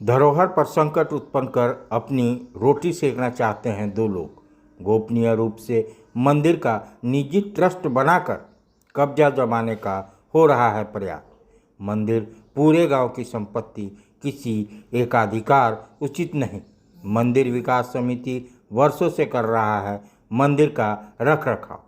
धरोहर पर संकट उत्पन्न कर अपनी रोटी सेकना चाहते हैं दो लोग। गोपनीय रूप से मंदिर का निजी ट्रस्ट बनाकर कब्जा जमाने का हो रहा है प्रयास। मंदिर पूरे गांव की संपत्ति, किसी एकाधिकार उचित नहीं। मंदिर विकास समिति वर्षों से कर रहा है मंदिर का रख रखाव।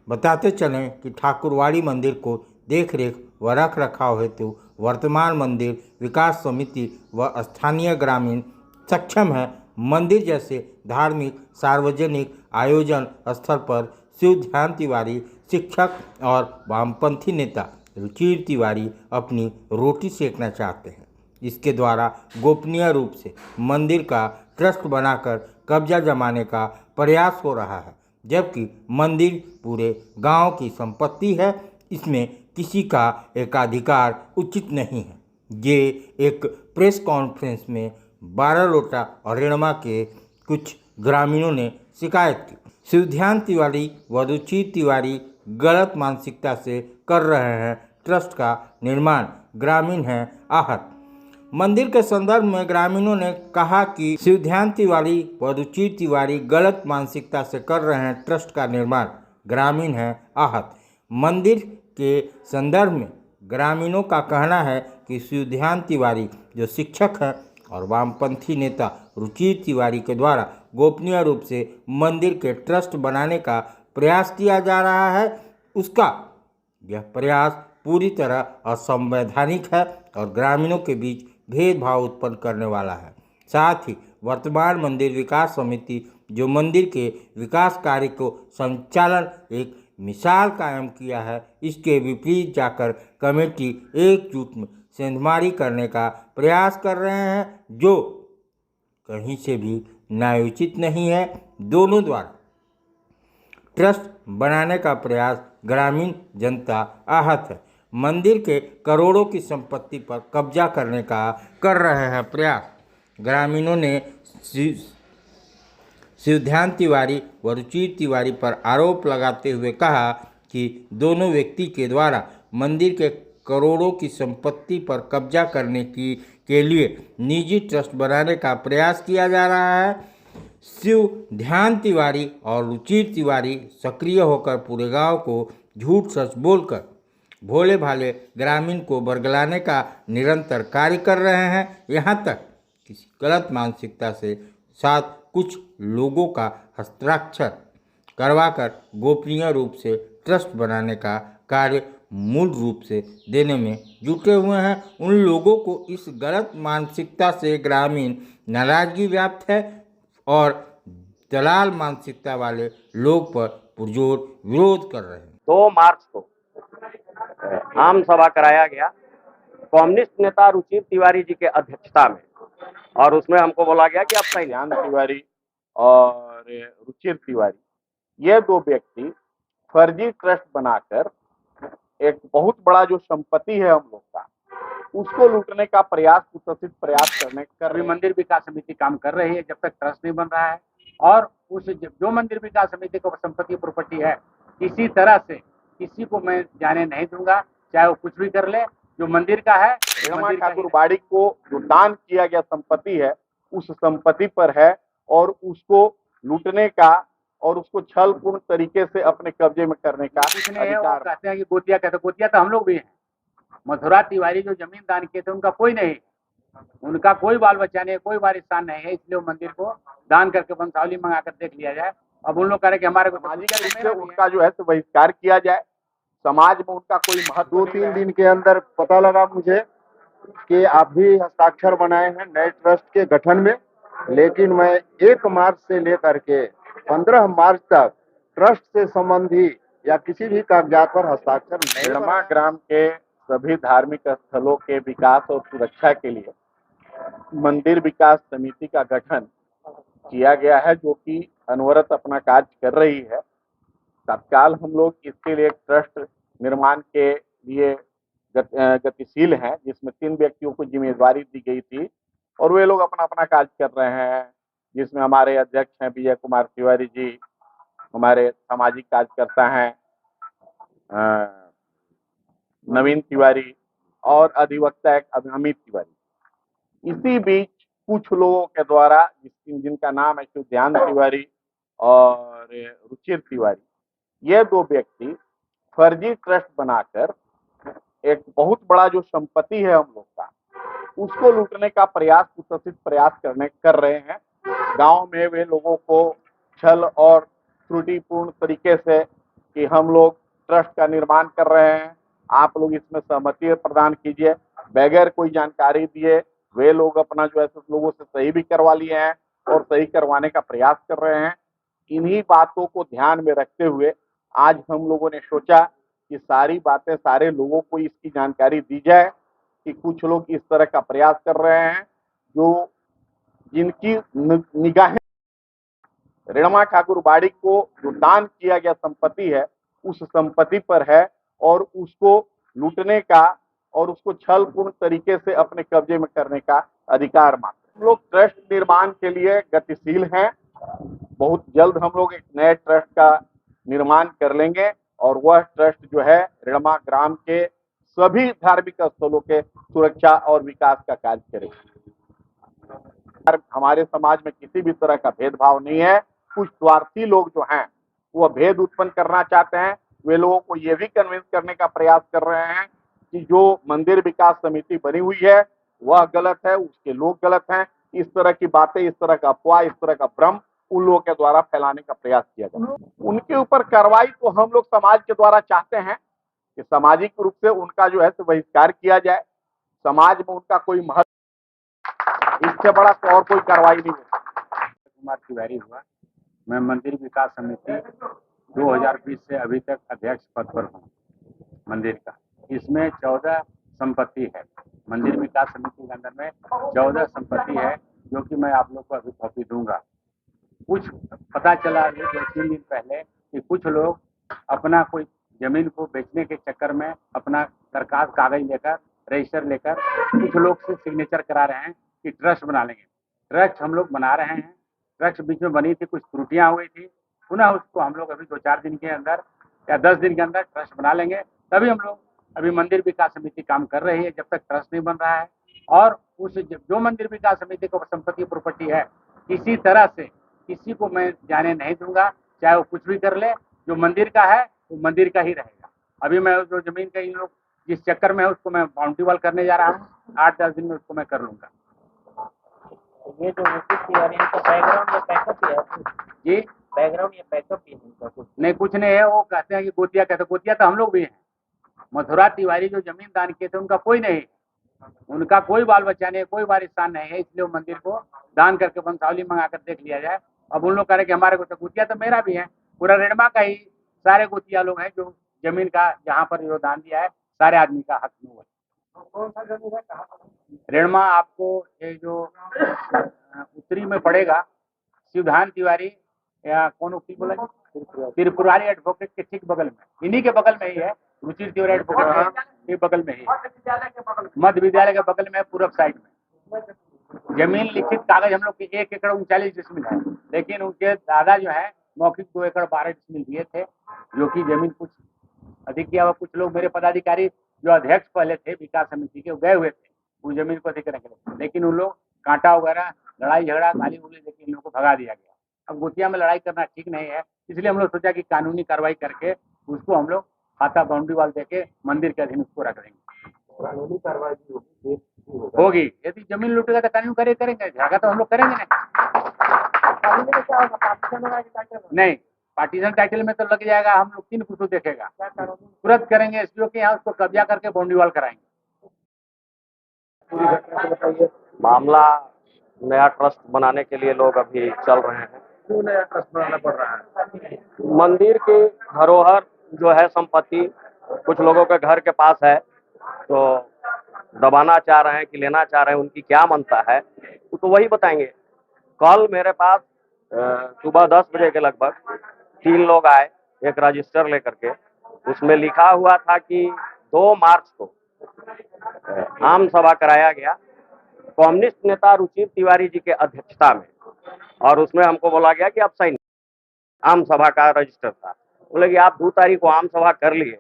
बताते चलें कि ठाकुरवाड़ी मंदिर को देख रेख व रख रखाव हेतु वर्तमान मंदिर विकास समिति व स्थानीय ग्रामीण सक्षम है। मंदिर जैसे धार्मिक सार्वजनिक आयोजन स्थल पर शिव ध्यान तिवारी शिक्षक और वामपंथी नेता रुचिर तिवारी अपनी रोटी सेकना चाहते हैं। इसके द्वारा गोपनीय रूप से मंदिर का ट्रस्ट बनाकर कब्जा जमाने का प्रयास हो रहा है, जबकि मंदिर पूरे गांव की संपत्ति है। इसमें किसी का एकाधिकार उचित नहीं है। ये एक प्रेस कॉन्फ्रेंस में बारालोटा और रेणमा के कुछ ग्रामीणों ने शिकायत की। शिवध्यान तिवारी व रुचिर तिवारी गलत मानसिकता से कर रहे हैं ट्रस्ट का निर्माण। ग्रामीण हैं आहत। मंदिर के संदर्भ में ग्रामीणों ने कहा कि शिवध्यान तिवारी व रुचिर तिवारी गलत मानसिकता से कर रहे हैं ट्रस्ट का निर्माण। ग्रामीण हैं आहत। मंदिर के संदर्भ में ग्रामीणों का कहना है कि शिवध्यान तिवारी जो शिक्षक हैं और वामपंथी नेता रुचिर तिवारी के द्वारा गोपनीय रूप से मंदिर के ट्रस्ट बनाने का प्रयास किया जा रहा है, उसका यह प्रयास पूरी तरह असंवैधानिक है और ग्रामीणों के बीच भेदभाव उत्पन्न करने वाला है। साथ ही वर्तमान मंदिर विकास समिति जो मंदिर के विकास कार्य को संचालन एक मिसाल कायम किया है, इसके विपरीत जाकर कमेटी एकजुट में सेंधमारी करने का प्रयास कर रहे हैं, जो कहीं से भी न्यायोचित नहीं है। दोनों द्वारा ट्रस्ट बनाने का प्रयास ग्रामीण जनता आहत है। मंदिर के करोड़ों की संपत्ति पर कब्जा करने का कर रहे हैं प्रयास। ग्रामीणों ने शिवध्यान तिवारी व रुचिर तिवारी पर आरोप लगाते हुए कहा कि दोनों व्यक्ति के द्वारा मंदिर के करोड़ों की संपत्ति पर कब्जा करने के लिए निजी ट्रस्ट बनाने का प्रयास किया जा रहा है। शिव ध्यान तिवारी और रुचिर तिवारी सक्रिय होकर पूरे गांव को झूठ सच बोलकर भोले भाले ग्रामीण को बरगलाने का निरंतर कार्य कर रहे हैं। यहाँ तक किसी गलत मानसिकता से साथ कुछ लोगों का हस्ताक्षर करवाकर गोपनीय रूप से ट्रस्ट बनाने का कार्य मूल रूप से देने में जुटे हुए हैं। उन लोगों को इस गलत मानसिकता से ग्रामीण नाराजगी व्याप्त है और दलाल मानसिकता वाले लोग पर पुरजोर विरोध कर रहे हैं। 2 मार्च को आम सभा कराया गया कम्युनिस्ट नेता रुचिर तिवारी जी के अध्यक्षता में, और उसमें हमको बोला गया कि आप शिवध्यान तिवारी और रुचिर तिवारी ये 2 व्यक्ति फर्जी ट्रस्ट बनाकर एक बहुत बड़ा जो संपत्ति है हम लोग का, उसको लूटने का प्रयास कुत्सित प्रयास कर अभी मंदिर विकास समिति काम कर रही है जब तक ट्रस्ट नहीं बन रहा है। और उस जो मंदिर विकास समिति को संपत्ति प्रॉपर्टी है, किसी तरह से किसी को मैं जाने नहीं दूंगा, चाहे वो कुछ भी कर ले। जो मंदिर का है, ठाकुरवाड़ी को जो दान किया गया संपत्ति है, उस संपत्ति पर है और उसको लूटने का और उसको छलपूर्ण तरीके से अपने कब्जे में करने का अधिकार। कहते हैं कि गोतिया, कहते गोतिया तो हम लोग भी हैं। मथुरा तिवारी जो जमीन दान किए थे उनका कोई नहीं, उनका कोई बाल बच्चा नहीं, कोई वारिसान नहीं है, इसलिए मंदिर को दान करके वंशावली मंगा कर देख लिया जाए। अब उन लोग कह रहे कि हमारे को उनका जो है तो बहिष्कार किया जाए, समाज में उनका कोई महत्व। 2-3 दिन के अंदर पता लगा मुझे कि आप भी हस्ताक्षर बनाए हैं नए ट्रस्ट के गठन में, लेकिन मैं 1 मार्च से लेकर के 15 मार्च तक ट्रस्ट से संबंधी या किसी भी कागजात पर हस्ताक्षर नहीं। रेणमा ग्राम के सभी धार्मिक स्थलों के विकास और सुरक्षा के लिए मंदिर विकास समिति का गठन किया गया है, जो कि अनवरत अपना कार्य कर रही है। तत्काल हम लोग इसके लिए एक ट्रस्ट निर्माण के लिए गतिशील हैं, जिसमें 3 व्यक्तियों को जिम्मेदारी दी गई थी और वे लोग अपना अपना कार्य कर रहे हैं, जिसमें हमारे अध्यक्ष हैं विजय कुमार तिवारी जी, हमारे सामाजिक कार्यकर्ता हैं नवीन तिवारी और अधिवक्ता एक अमित तिवारी। इसी बीच कुछ लोगों के द्वारा जिनका नाम है ध्यान तिवारी और रुचिर तिवारी, ये दो व्यक्ति फर्जी ट्रस्ट बनाकर एक बहुत बड़ा जो संपत्ति है हम लोग का, उसको लूटने का प्रयास, कुत्सित प्रयास कर रहे हैं। गांव में वे लोगों को छल और त्रुटिपूर्ण तरीके से कि हम लोग ट्रस्ट का निर्माण कर रहे हैं, आप लोग इसमें सहमति प्रदान कीजिए, बगैर कोई जानकारी दिए वे लोग अपना जो है लोगों से सही भी करवा लिए हैं और सही करवाने का प्रयास कर रहे हैं। इन्हीं बातों को ध्यान में रखते हुए आज हम लोगों ने सोचा कि सारी बातें सारे लोगों को इसकी जानकारी दी जाए कि कुछ लोग इस तरह का प्रयास कर रहे हैं जो जिनकी निगाहें ऋणमा ठाकुर बाड़ी को जो दान किया गया संपत्ति है उस संपत्ति पर है और उसको लूटने का और उसको छलपूर्ण तरीके से अपने कब्जे में करने का अधिकार मानते हैं। हम लोग ट्रस्ट निर्माण के लिए गतिशील हैं। बहुत जल्द हम लोग एक नए ट्रस्ट का निर्माण कर लेंगे और वह ट्रस्ट जो है ऋणमा ग्राम के सभी धार्मिक स्थलों के सुरक्षा और विकास का कार्य करेगा। हमारे समाज में किसी भी तरह का भेदभाव नहीं है। कुछ स्वार्थी लोग जो हैं वो भेद उत्पन्न करना चाहते हैं। वे लोगों को ये भी कन्विंस करने का प्रयास कर रहे हैं कि जो मंदिर विकास समिति बनी हुई है वह गलत है, उसके लोग गलत हैं। इस तरह की बातें, इस तरह का अफवाह, इस तरह का भ्रम उन लोगों के द्वारा फैलाने का प्रयास किया जाता है। उनके ऊपर कार्रवाई तो हम लोग समाज के द्वारा चाहते हैं कि सामाजिक रूप से उनका जो है बहिष्कार किया जाए। समाज में उनका कोई महत्व, इससे बड़ा तो और कोई कार्रवाई नहीं है। कुमार तिवारी हुआ, मैं मंदिर विकास समिति 2020 से अभी तक अध्यक्ष पद पर हूँ मंदिर का। इसमें 14 संपत्ति है। मंदिर विकास समिति के अंदर में 14 संपत्ति है जो कि मैं आप लोग को अभी कॉपी दूंगा। कुछ पता चला अभी 2-3 दिन पहले कि कुछ लोग अपना कोई जमीन को बेचने के चक्कर में अपना दरखास्त कागज लेकर, रजिस्टर लेकर कुछ लोग से सिग्नेचर करा रहे हैं कि ट्रस्ट बना लेंगे। ट्रस्ट हम लोग बना रहे हैं। ट्रस्ट बीच में बनी थी, कुछ त्रुटियां हुई थी, पुनः उसको हम लोग अभी 2-4 दिन के अंदर या 10 दिन के अंदर ट्रस्ट बना लेंगे। तभी हम लोग अभी मंदिर विकास समिति काम कर रही है, जब तक ट्रस्ट नहीं बन रहा है। और उस जो मंदिर विकास समिति को संपत्ति प्रॉपर्टी है, किसी तरह से किसी को मैं जाने नहीं दूंगा, चाहे वो कुछ भी कर ले। जो मंदिर का है वो मंदिर का ही रहेगा। अभी मैं जो जमीन का इन लोग जिस चक्कर में है उसको मैं बाउंड्री वॉल करने जा रहा हूँ, 8-10 दिन में उसको मैं कर लूंगा। ये जो रुचिर तिवारी इनका बैकग्राउंड या बैकअप ही है जी, बैकग्राउंड या बैकअप ही है इनका कुछ नहीं कुछ नहीं है। वो कहते हैं कि गोतिया कहते, गोतिया तो हम लोग भी हैं। मथुरा तिवारी जो जमीन दान किए थे उनका कोई नहीं, उनका कोई बाल बच्चा नहीं, कोई वारिसान नहीं है, इसलिए वो मंदिर को दान करके वंशावली मंगा कर देख लिया जाए। अब उन लोग कह रहे कि हमारे को तो गुतिया तो मेरा भी है, पूरा रेणमा का ही सारे गुतिया लोग हैं जो जमीन का जहाँ पर जो दान दिया है सारे आदमी का हक में हुआ। कौन सा जमीन है, कहाँ पर? रेणमा आपको ये जो उत्तरी में पड़ेगा, शिवधान तिवारी या कौन वकील बोला, त्रिपुरारी एडवोकेट के ठीक बगल में, इन्हीं के बगल में ही है। रुचिर तिवारी एडवोकेट के बगल में ही है, मध्य विद्यालय के बगल में, पूरब साइड में। जमीन लिखित कागज हम लोग के 1 एकड़ 39 डिसमिल है, लेकिन उनके दादा जो है मौखिक 2 एकड़ 12 डिसमिल दिए थे, जो कि जमीन कुछ अधिक किया हुआ। कुछ लोग मेरे पदाधिकारी जो अध्यक्ष पहले थे विकास समिति के, गए हुए थे उस जमीन को अधिक करने के लिए, लेकिन उन लोग कांटा वगैरह लड़ाई झगड़ा गाली गुली देके इन लोगों को भगा दिया गया। अब गुतिया में लड़ाई करना ठीक नहीं है, इसलिए हम लोग सोचा कि कानूनी कार्रवाई करके उसको हम लोग खाता बाउंड्री वाल देके मंदिर के अधीन उसको रख देंगे। कानूनी कार्रवाई होगी। यदि जमीन लूटेगा तो कानून करेंगे, झगड़ा तो हम लोग करेंगे नहीं। कानूनी में क्या होगा, पार्टीशन होगा कि टाइटल होगा? नहीं, पार्टीशन टाइटल में तो लग जाएगा, हम लोग 3 फुट देखेगा, क्या कानूनी तुरंत करेंगे। एसडीओ के यहाँ उसको कब्जा करके बाउंड्री वाल कराएंगे। पूरी घटना को बताइए। मामला नया ट्रस्ट बनाने के लिए लोग अभी चल रहे हैं। क्यों नया ट्रस्ट बनाना पड़ रहा है? मंदिर की धरोहर जो है संपत्ति कुछ लोगों के घर के पास है, तो दबाना चाह रहे हैं कि लेना चाह रहे हैं, उनकी क्या मनता है तो वही बताएंगे। कल मेरे पास सुबह 10 बजे के लगभग 3 लोग आए एक रजिस्टर लेकर के। उसमें लिखा हुआ था कि 2 मार्च को आम सभा कराया गया कम्युनिस्ट नेता रुचिर तिवारी जी के अध्यक्षता में, और उसमें हमको बोला गया कि आप साइन, आम सभा का रजिस्टर था। बोले कि आप 2 तारीख को आम सभा कर लिए,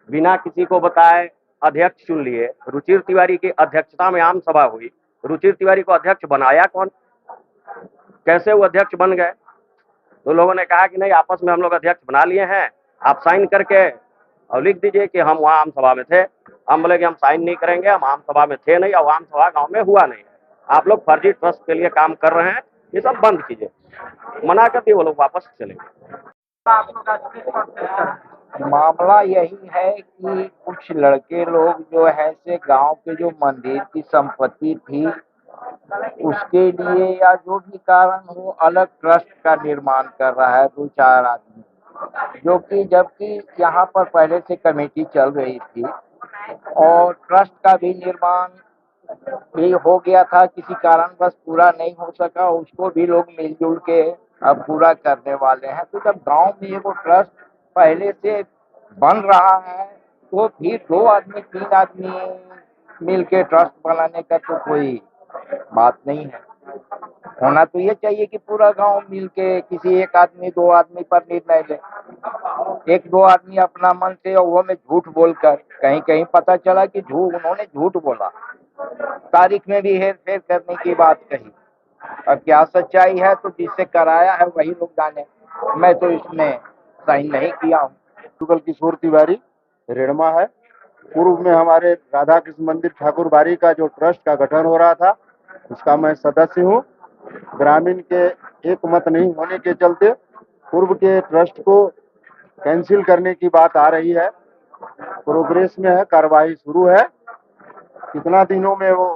बिना किसी को बताए अध्यक्ष चुन लिए, रुचिर तिवारी की अध्यक्षता में आम सभा हुई, रुचिर तिवारी को अध्यक्ष बनाया कौन, कैसे वो अध्यक्ष बन गए? तो लोगों ने कहा कि नहीं, आपस में हम लोग अध्यक्ष बना लिए हैं, आप साइन करके और लिख दीजिए कि हम वहाँ आम सभा में थे। हम बोले कि हम साइन नहीं करेंगे, हम आम सभा में थे नहीं और आम सभा गांव में हुआ नहीं है, आप लोग फर्जी ट्रस्ट के लिए काम कर रहे हैं, ये सब बंद कीजिए। मना कर दिए, वो लोग वापस चले गए। मामला यही है कि कुछ लड़के लोग जो है से गांव के जो मंदिर की संपत्ति थी उसके लिए या जो भी कारण हो अलग ट्रस्ट का निर्माण कर रहा है 2-4 आदमी, जो कि जबकि यहाँ पर पहले से कमेटी चल रही थी और ट्रस्ट का भी निर्माण भी हो गया था, किसी कारण बस पूरा नहीं हो सका, उसको भी लोग मिलजुल के अब पूरा करने वाले हैं। तो जब गांव में ये वो ट्रस्ट पहले से बन रहा है तो फिर 2 आदमी 3 आदमी मिल के ट्रस्ट बनाने का तो कोई बात नहीं है। होना तो ये चाहिए कि पूरा गांव मिल के किसी एक आदमी 2 आदमी पर निर्णय ले। 1-2 आदमी अपना मन से और वो में झूठ बोलकर, कहीं कहीं पता चला कि उन्होंने झूठ बोला, तारीख में भी हेर फेर करने की बात कही। अब क्या सच्चाई है तो जिससे कराया है वही लोग जाने, मैं तो इसमें साइन नहीं किया हूँ। शुक्ल किशोर तिवारी रेणमा है। पूर्व में हमारे राधा कृष्ण मंदिर ठाकुर बाड़ी का जो ट्रस्ट का गठन हो रहा था उसका मैं सदस्य हूँ। ग्रामीण के एक मत नहीं होने के चलते पूर्व के ट्रस्ट को कैंसिल करने की बात आ रही है, प्रोग्रेस में है, कार्रवाई शुरू है। कितना दिनों में वो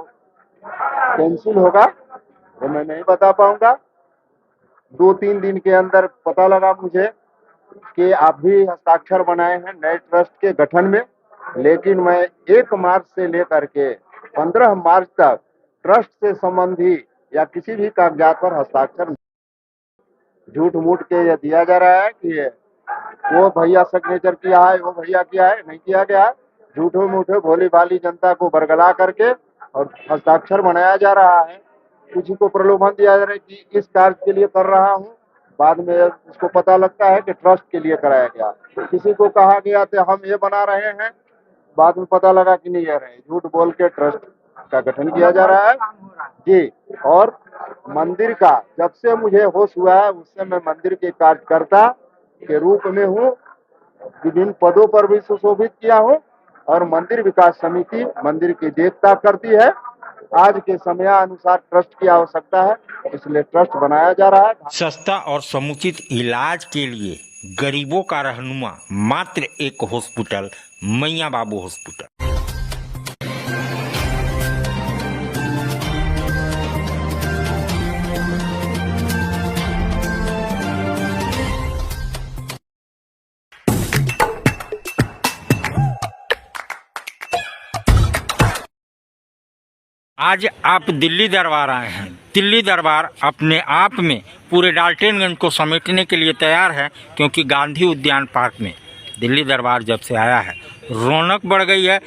कैंसिल होगा वो मैं नहीं बता पाऊंगा। 2-3 दिन के अंदर पता लगा मुझे कि आप भी हस्ताक्षर बनाए हैं नए ट्रस्ट के गठन में, लेकिन मैं 1 मार्च से लेकर के 15 मार्च तक ट्रस्ट से संबंधी या किसी भी कागजात पर हस्ताक्षर झूठ मूठ के ये दिया जा रहा है कि वो भैया सिग्नेचर किया है, वो भैया किया है, नहीं किया गया है। झूठो मूठो भोली भाली जनता को बरगला करके और हस्ताक्षर बनाया जा रहा है। किसी को प्रलोभन दिया जा रहा है कि इस कार्य के लिए कर रहा हूँ, बाद में उसको पता लगता है कि ट्रस्ट के लिए कराया गया। किसी को कहा गया तो हम ये बना रहे हैं, बाद में पता लगा कि नहीं, रहे झूठ बोल के ट्रस्ट का गठन किया जा रहा है जी। और मंदिर का जब से मुझे होश हुआ है उससे मैं मंदिर के कार्यकर्ता के रूप में हूँ, विभिन्न पदों पर भी सुशोभित किया हूँ और मंदिर विकास समिति मंदिर की देखता करती है। आज के समयानुसार ट्रस्ट की आवश्यकता है, इसलिए ट्रस्ट बनाया जा रहा है। सस्ता और समुचित इलाज के लिए गरीबों का रहनुमा मात्र एक हॉस्पिटल, मैयां बाबू हॉस्पिटल। आज आप दिल्ली दरबार आए हैं। दिल्ली दरबार अपने आप में पूरे डाल्टनगंज को समेटने के लिए तैयार है, क्योंकि गांधी उद्यान पार्क में दिल्ली दरबार जब से आया है रौनक बढ़ गई है।